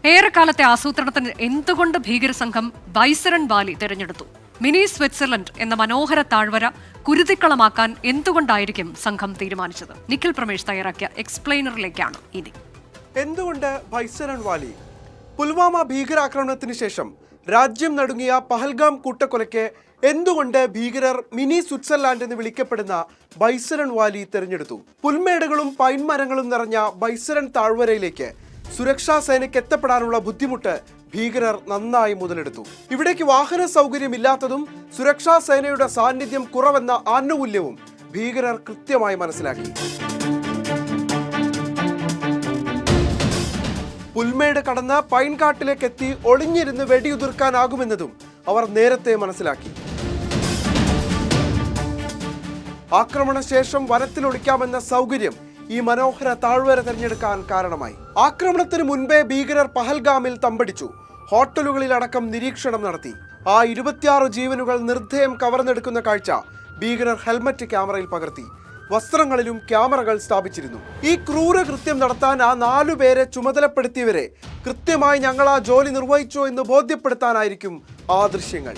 ഏറെക്കാലത്തെ ആസൂത്രണത്തിന് എന്തുകൊണ്ട് ഭീകരസംഘം ബൈസരൺ വാലി തെരഞ്ഞെടുത്തു? Mini Switzerland എന്ന മനോഹര താഴ്വര കുരുതിക്കളമാക്കാൻ എന്തുകൊണ്ടായിരിക്കും സംഘം തീരുമാനിച്ചത്? നിഖിൽ പ്രമേഷ് തയ്യാറാക്കിയ എക്സ്പ്ലെയിനറിലേക്കാണ് ഇനി. എന്തുകൊണ്ട് ബൈസരൺ വാലി? പുൽവാമ ഭീകരാക്രമണത്തിന് ശേഷം രാജ്യം നടുങ്ങിയ പഹൽഗാം കൂട്ടക്കൊലയ്ക്ക് എന്തുകൊണ്ട് ഭീകരർ മിനി സ്വിറ്റ്സർലാൻഡ് എന്ന് വിളിക്കപ്പെടുന്ന ബൈസരൺ വാലി തെരഞ്ഞെടുത്തു? പുൽമേടുകളും പൈൻ മരങ്ങളും നിറഞ്ഞ ബൈസരൺ താഴ്വരയിലേക്ക് സുരക്ഷാ സേനയ്ക്ക് എത്തപ്പെടാനുള്ള ബുദ്ധിമുട്ട് ഭീകരർ നന്നായി മുതലെടുത്തു. ഇവിടേക്ക് വാഹന സൗകര്യമില്ലാത്തതും സുരക്ഷാ സേനയുടെ സാന്നിധ്യം കുറവെന്ന ആനുകൂല്യവും ഭീകരർ കൃത്യമായി മനസ്സിലാക്കി. പുൽമേട് കടന്ന് പൈൻകാട്ടിലേക്ക് എത്തി ഒളിഞ്ഞിരുന്ന് വെടിയുതിർക്കാനാകുമെന്നതും അവർ നേരത്തെ മനസ്സിലാക്കി. ആക്രമണശേഷം വനത്തിൽ ഒളിക്കാമെന്ന സൗകര്യം ഈ മനോഹര താഴ്വര തിരഞ്ഞെടുക്കാൻ കാരണമായി. ആക്രമണത്തിന് മുൻപേ ഭീകരർ പഹൽഗാമിൽ തമ്പടിച്ചു. ഹോട്ടലുകളിലടക്കം നിരീക്ഷണം നടത്തി. ആ 26 ജീവനുകൾ നിർദ്ധയം കവർന്നെടുക്കുന്ന കാഴ്ച ഭീകരർ ഹെൽമറ്റ് ക്യാമറയിൽ പകർത്തി. വസ്ത്രങ്ങളിലും ക്യാമറകൾ സ്ഥാപിച്ചിരുന്നു. ഈ ക്രൂരകൃത്യം നടത്താൻ ആ 4 പേരെ ചുമതലപ്പെടുത്തിയവരെ കൃത്യമായി ഞങ്ങൾ ആ ജോലി നിർവഹിച്ചോ എന്ന് ബോധ്യപ്പെടുത്താനായിരിക്കും ആ ദൃശ്യങ്ങൾ.